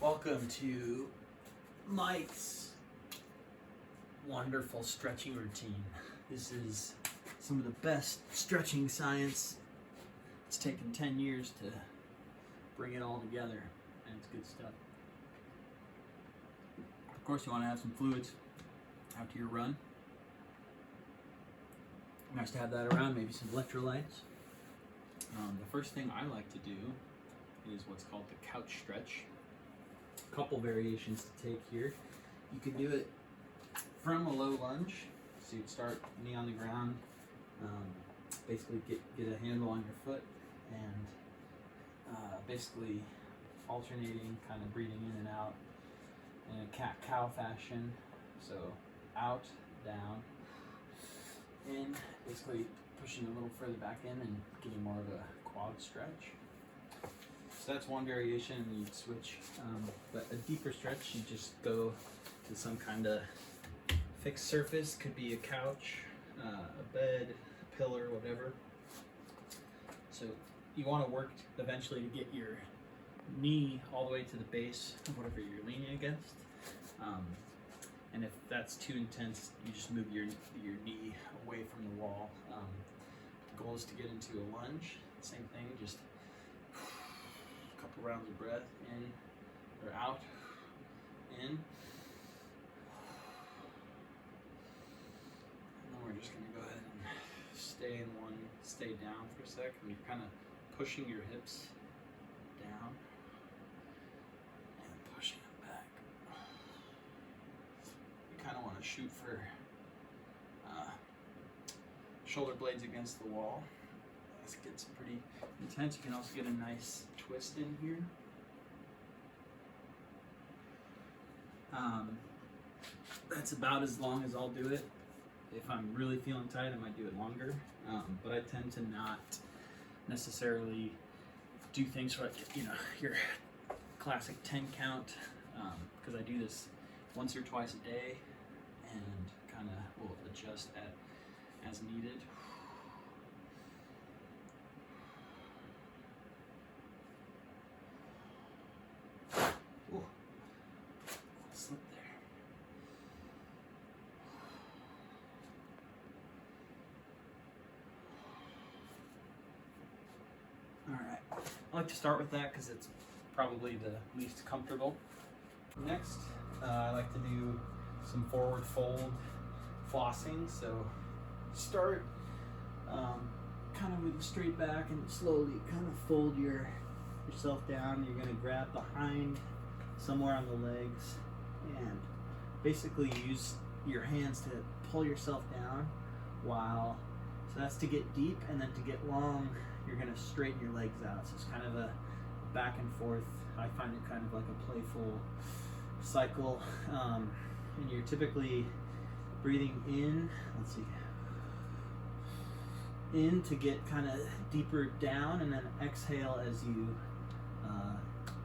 Welcome to Mike's wonderful stretching routine. This is some of the best stretching science. It's taken 10 years to bring it all together, and it's good stuff. Of course, you want to have some fluids after your run. Nice to have that around, maybe some electrolytes. The first thing I like to do is what's called the couch stretch. A couple variations to take here. You can do it from a low lunge, so you'd start knee on the ground, basically get a handle on your foot, and basically alternating, kind of breathing in and out in a cat-cow fashion. So out, down, in, basically pushing a little further back in and getting more of a quad stretch. So that's one variation, and you'd switch. But a deeper stretch, you just go to some kind of fixed surface. Could be a couch, a bed, a pillar, whatever. So you want to work eventually to get your knee all the way to the base of whatever you're leaning against. And if that's too intense, you just move your knee away from the wall. The goal is to get into a lunge. Same thing, just a couple rounds of breath in or out, in. And then we're just gonna go ahead and stay down for a sec. And you're kind of pushing your hips down and pushing them back. You kind of want to shoot for shoulder blades against the wall. This gets pretty intense. You can also get a nice twist in here. That's about as long as I'll do it. If I'm really feeling tight, I might do it longer. But I tend to not necessarily do things like, your classic 10 count, because I do this once or twice a day and kind of will adjust as needed. Ooh, slip there. All right, I like to start with that because it's probably the least comfortable. Next, I like to do some forward fold flossing. So start kind of with a straight back and slowly kind of fold yourself down. You're going to grab behind somewhere on the legs and basically use your hands to pull yourself down so that's to get deep, and then to get long you're going to straighten your legs out. So it's kind of a back and forth. I find it kind of like a playful cycle, and you're typically breathing in, in to get kind of deeper down, and then exhale as you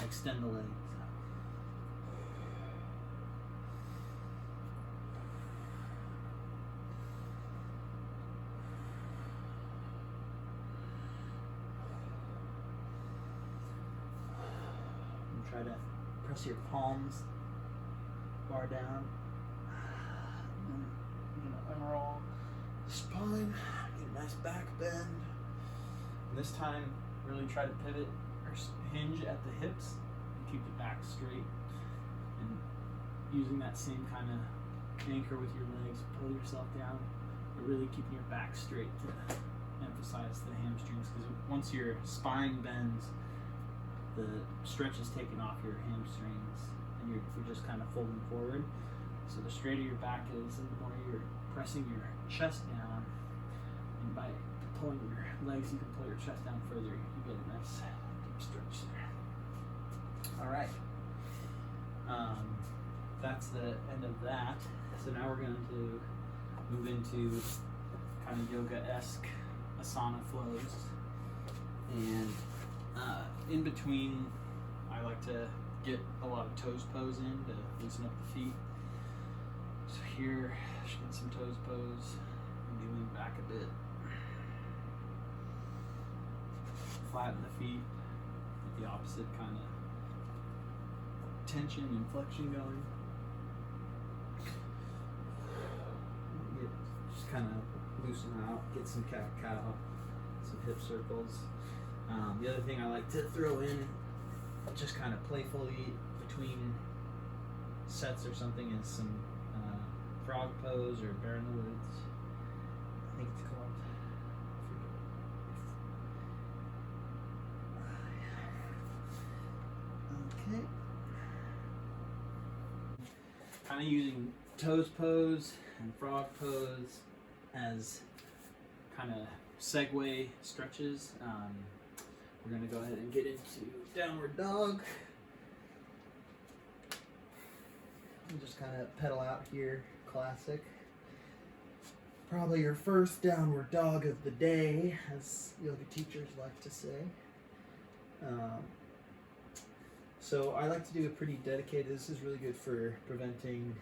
extend the legs. And try to press your palms far down. Unroll the spine, get a nice back bend. And this time, really try to pivot or hinge at the hips and keep the back straight. And using that same kind of anchor with your legs, pull yourself down, but really keeping your back straight to emphasize the hamstrings. Because once your spine bends, the stretch is taken off your hamstrings, and you're just kind of folding forward. So the straighter your back is, and the more you're pressing your chest down, and by pulling your legs, you can pull your chest down further. You get a nice deep stretch there. All right. That's the end of that. So now we're going to move into kind of yoga-esque asana flows. And in between, I like to get a lot of toes pose in to loosen up the feet. So here, just get some toes pose, maybe lean back a bit. Flatten the feet, the opposite kind of tension and flexion going. Just kind of loosen out, get some cat-cow, some hip circles. The other thing I like to throw in, just kind of playfully between sets or something, is some frog pose or bear in the woods. I think it's called. Okay. Kind of using toes pose and frog pose as kind of segue stretches. We're going to go ahead and get into downward dog. And just kind of pedal out here, classic. Probably your first downward dog of the day, as yoga teachers like to say. So I like to do a pretty dedicated, this is really good for preventing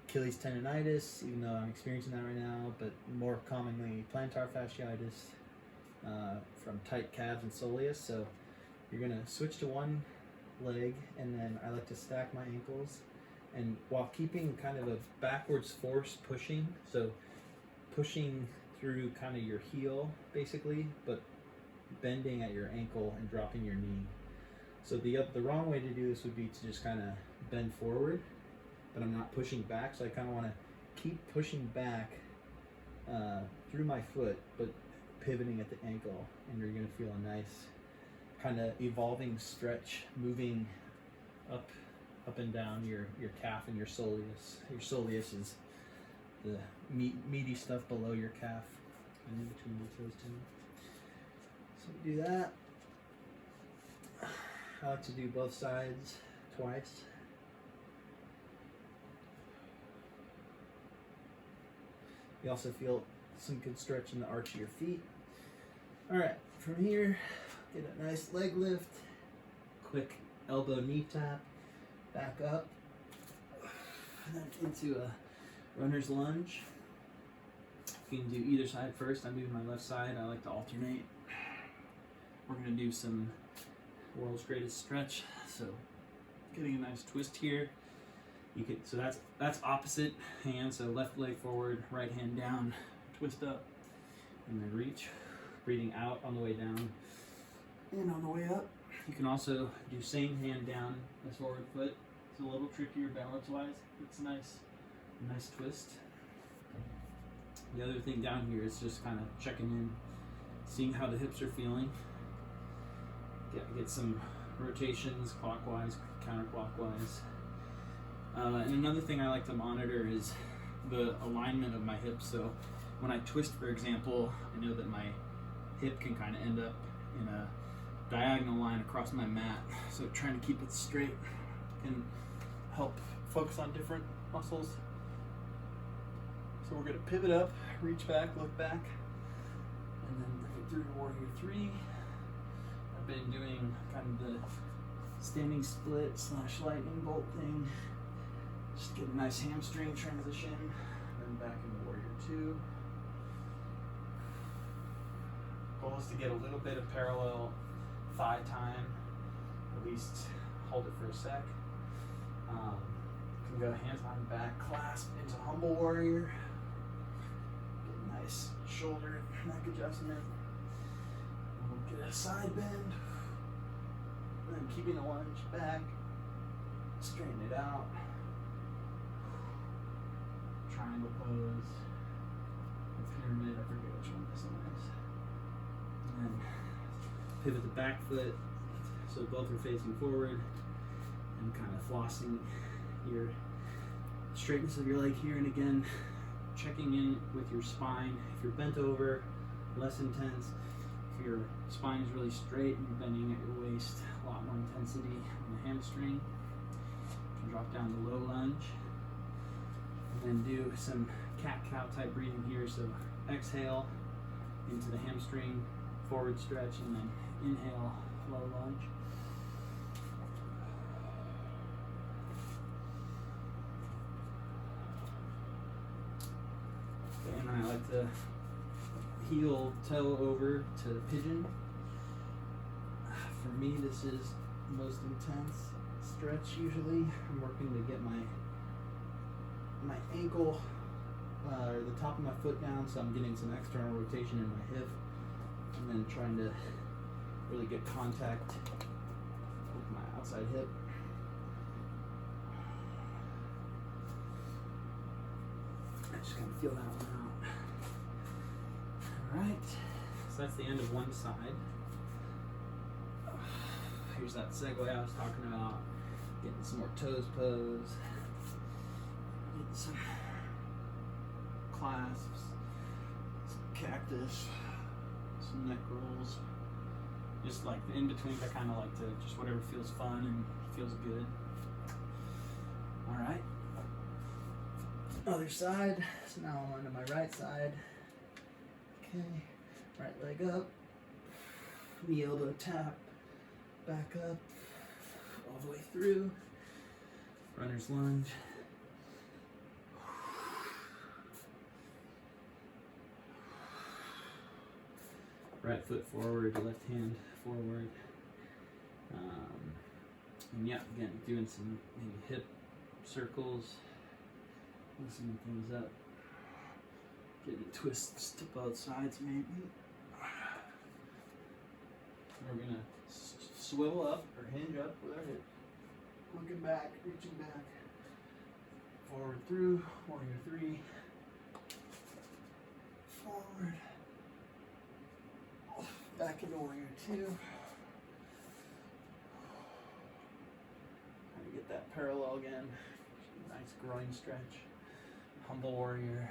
Achilles tendonitis, even though I'm experiencing that right now, but more commonly plantar fasciitis from tight calves and soleus. So you're gonna switch to one leg, and then I like to stack my ankles, and while keeping kind of a backwards force pushing, so pushing through kind of your heel basically, but bending at your ankle and dropping your knee. So the wrong way to do this would be to just kind of bend forward, but I'm not pushing back, so I kind of want to keep pushing back through my foot, but pivoting at the ankle, and you're going to feel a nice kind of evolving stretch, moving up and down your calf and your soleus. Your soleus is the meaty stuff below your calf and in between your toes too. So we do that. I like to do both sides twice. You also feel some good stretch in the arch of your feet. All right, from here, get a nice leg lift, quick elbow knee tap, back up, and then into a runner's lunge. You can do either side first. I'm doing my left side. I like to alternate. We're gonna do some world's greatest stretch. So getting a nice twist here. You could, so that's opposite hand. So left leg forward, right hand down, twist up, and then reach. Breathing out on the way down and on the way up. You can also do same hand down as forward foot. It's a little trickier balance wise. It's a nice twist. The other thing down here is just kind of checking in, seeing how the hips are feeling. Get some rotations clockwise, counterclockwise. And another thing I like to monitor is the alignment of my hips. So when I twist, for example, I know that my hip can kind of end up in a diagonal line across my mat. So trying to keep it straight can help focus on different muscles. So we're going to pivot up, reach back, look back, and then bring it through to Warrior 3. I've been doing kind of the standing split / lightning bolt thing. Just get a nice hamstring transition, then back into Warrior 2. Goal is to get a little bit of parallel thigh time, at least hold it for a sec. You can go hands behind back, clasp into humble warrior. Get a nice shoulder and neck adjustment. We'll get a side bend. And then keeping the lunge back, straighten it out. Triangle pose. The pyramid, I forget which one this one is. And then pivot the back foot so both are facing forward, and kind of flossing your straightness of your leg here, and again checking in with your spine. If you're bent over, less intense. If your spine is really straight and you're bending at your waist, a lot more intensity on the hamstring. You can drop down the low lunge and then do some cat-cow type breathing here. So exhale into the hamstring, forward stretch, and then inhale, low lunge. Okay, and I like to heel toe over to pigeon. For me, this is most intense. stretch usually. I'm working to get my ankle or the top of my foot down, so I'm getting some external rotation in my hip, and then trying to really get contact with my outside hip. I just kind of feel that one out. All right, so that's the end of one side. Here's that segue I was talking about. Getting some more toes posed. Getting some clasps, some cactus, some neck rolls. Just like the in-betweens, I kind of like to just whatever feels fun and feels good. All right. Other side. So now I'm onto my right side. Okay. Right leg up. Knee elbow tap. Back up. All the way through. Runner's lunge. Right foot forward, left hand forward. And yeah, again, doing some maybe hip circles, loosening things up, getting twists to both sides maybe. We're gonna swivel up or hinge up with our hip, looking back, reaching back, forward through, warrior three, forward, back into warrior two. Trying to get that parallel again. Nice groin stretch. Humble warrior.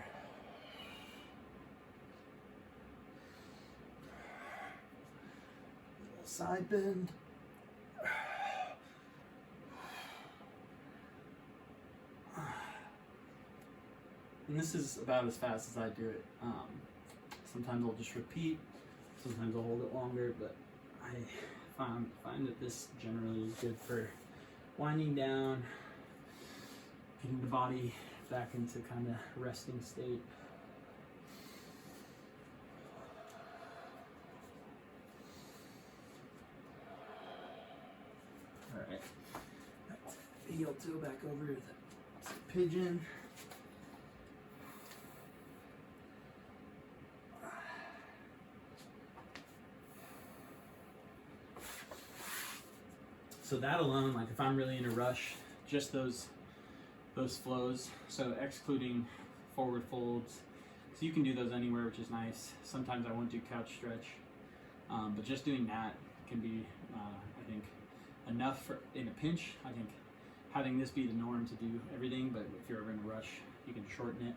Little side bend. And this is about as fast as I do it. Sometimes I'll just repeat. Sometimes I'll hold it longer, but I find that this generally is good for winding down, getting the body back into kind of resting state. All right, heel toe back over to the pigeon. So that alone, like if I'm really in a rush, just those flows, so excluding forward folds, so you can do those anywhere, which is nice. Sometimes I won't do couch stretch, but just doing that can be, I think, enough for in a pinch. I think having this be the norm to do everything, but if you're ever in a rush, you can shorten it.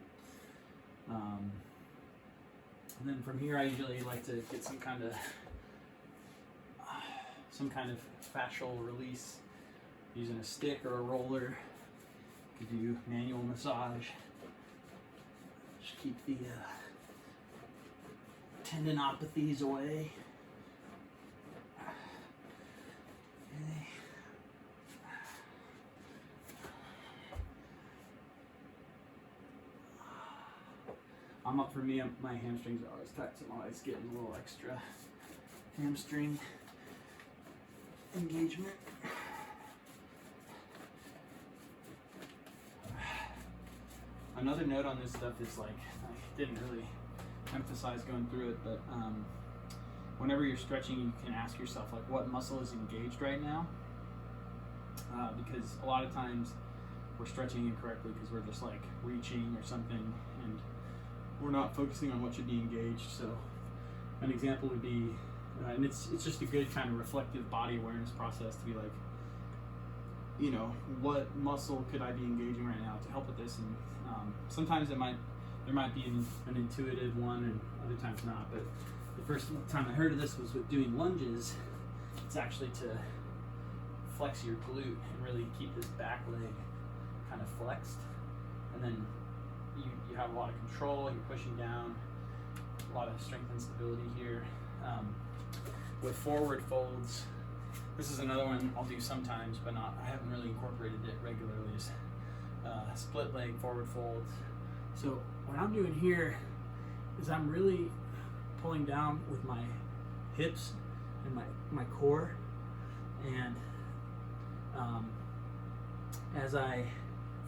And then from here, I usually like to get some kind of fascial release using a stick or a roller. You could do manual massage. Just keep the tendinopathies away. Okay. I'm up for me, my hamstrings are always tight, so I'm always getting a little extra hamstring engagement. Another note on this stuff is, like, I didn't really emphasize going through it, but whenever you're stretching, you can ask yourself, like, what muscle is engaged right now? Because a lot of times we're stretching incorrectly because we're just like reaching or something, and we're not focusing on what should be engaged. So an example would be, and it's just a good kind of reflective body awareness process to be like, you know, what muscle could I be engaging right now to help with this? And sometimes there might be an intuitive one, and other times not. But the first time I heard of this was with doing lunges. It's actually to flex your glute and really keep this back leg kind of flexed, and then you have a lot of control. You're pushing down, a lot of strength and stability here. With forward folds, this is another one I'll do sometimes, but I haven't really incorporated it regularly. Is split leg forward folds. So what I'm doing here is I'm really pulling down with my hips and my core, and as I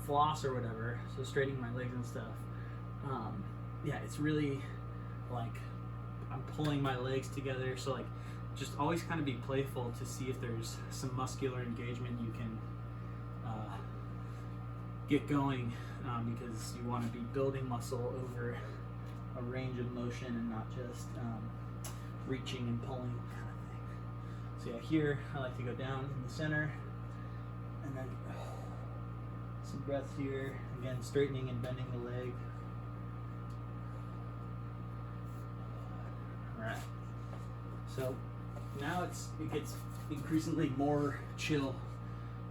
floss or whatever, so straightening my legs and stuff, yeah, it's really like I'm pulling my legs together. So like, just always kind of be playful to see if there's some muscular engagement you can get going, because you want to be building muscle over a range of motion and not just reaching and pulling kind of thing. So yeah, here I like to go down in the center, and then some breaths here. Again, straightening and bending the leg. All right. So now it gets increasingly more chill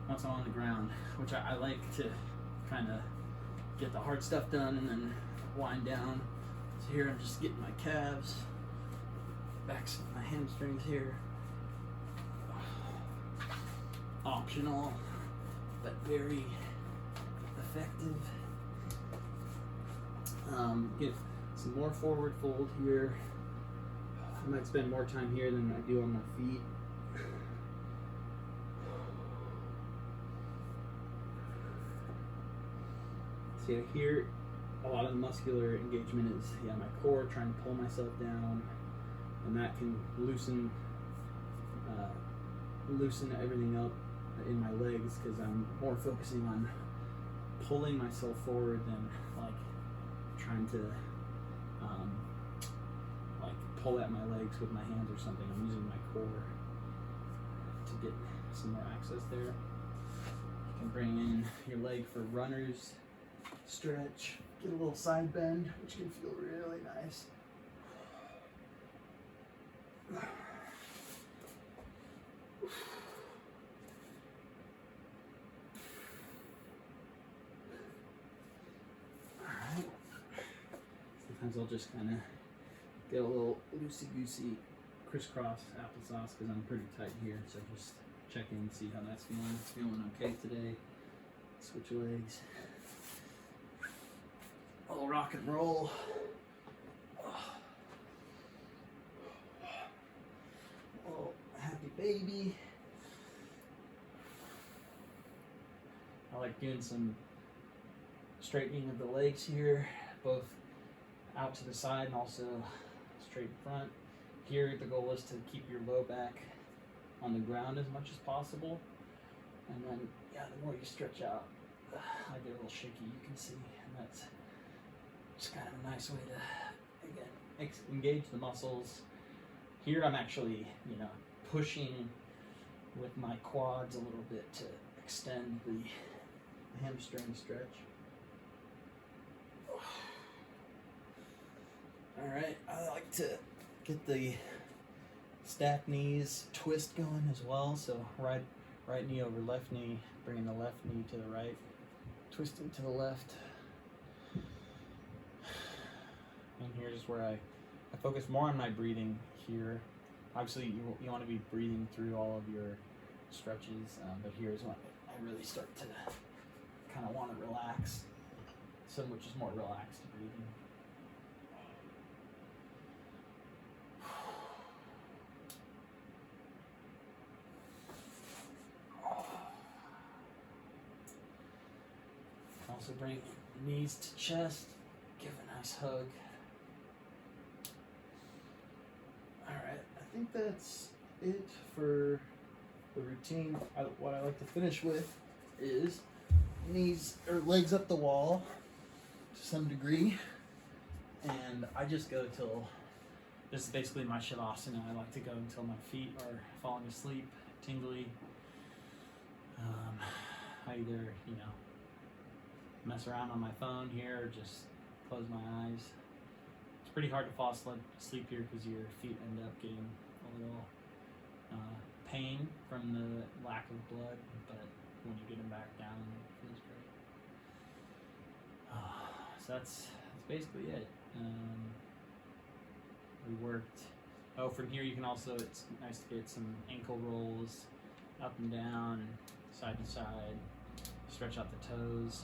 once I'm on the ground, which I like to kind of get the hard stuff done and then wind down. So here I'm just getting my calves, backs, my hamstrings here. Optional, but very effective. Get some more forward fold here. I might spend more time here than I do on my feet. So yeah, here a lot of the muscular engagement is my core, trying to pull myself down, and that can loosen everything up in my legs, because I'm more focusing on pulling myself forward than like trying to like pull at my legs with my hands or something. I'm using my core to get some more access there. You can bring in your leg for runners stretch, get a little side bend, which can feel really nice. Alright. Sometimes I'll just kind of get a little loosey-goosey crisscross applesauce because I'm pretty tight here, so just check in and see how that's feeling. It's feeling okay today. Switch legs. A little rock and roll. Oh, happy baby. I like doing some straightening of the legs here, both out to the side and also straight in front. Here the goal is to keep your low back on the ground as much as possible. And then, yeah, the more you stretch out, I get a little shaky, you can see, and that's just kind of a nice way to, again, engage the muscles. Here I'm actually, pushing with my quads a little bit to extend the hamstring stretch. Alright, I like to get the stack knees twist going as well. So right knee over left knee, bringing the left knee to the right, twisting to the left. And here's where I focus more on my breathing here. Obviously, you want to be breathing through all of your stretches, but here's when I really start to kind of want to relax, which is more relaxed breathing. Also bring knees to chest, give a nice hug. Alright, I think that's it for the routine. What I like to finish with is knees or legs up the wall to some degree. And I just go till, this is basically my Shavasana. I like to go until my feet are falling asleep, tingly. I either, mess around on my phone here or just close my eyes. It's pretty hard to fall asleep here because your feet end up getting a little pain from the lack of blood, but when you get them back down, it feels great. So that's basically it. We worked. Oh, from here you can also, it's nice to get some ankle rolls up and down, side to side, stretch out the toes.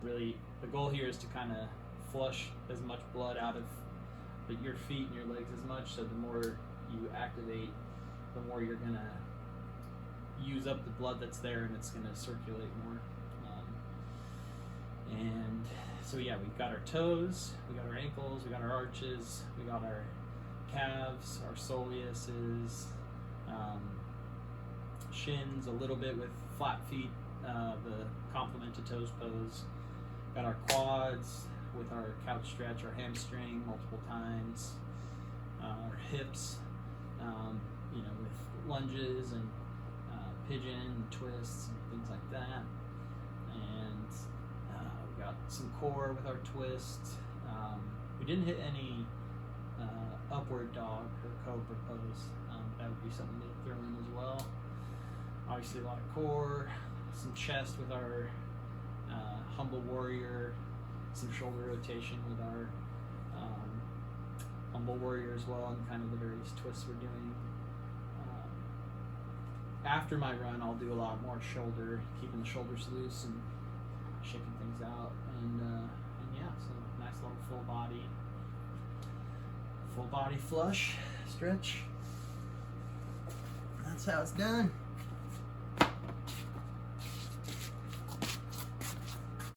Really, the goal here is to kind of flush as much blood out of your feet and your legs as much, so the more you activate, the more you're gonna use up the blood that's there, and it's going to circulate more. And so yeah, we've got our toes, we got our ankles, we got our arches, we got our calves, our soleuses, shins a little bit with flat feet, the complement to toes pose. Got our quads with our couch stretch, our hamstring multiple times, our hips, with lunges and pigeon twists and things like that. And we got some core with our twist. We didn't hit any upward dog or cobra pose. That would be something to throw in as well. Obviously a lot of core, some chest with our humble warrior, some shoulder rotation with our humble warrior as well, and kind of the various twists we're doing. After my run, I'll do a lot more shoulder, keeping the shoulders loose and shaking things out, and yeah, so nice little full body flush stretch. That's how it's done.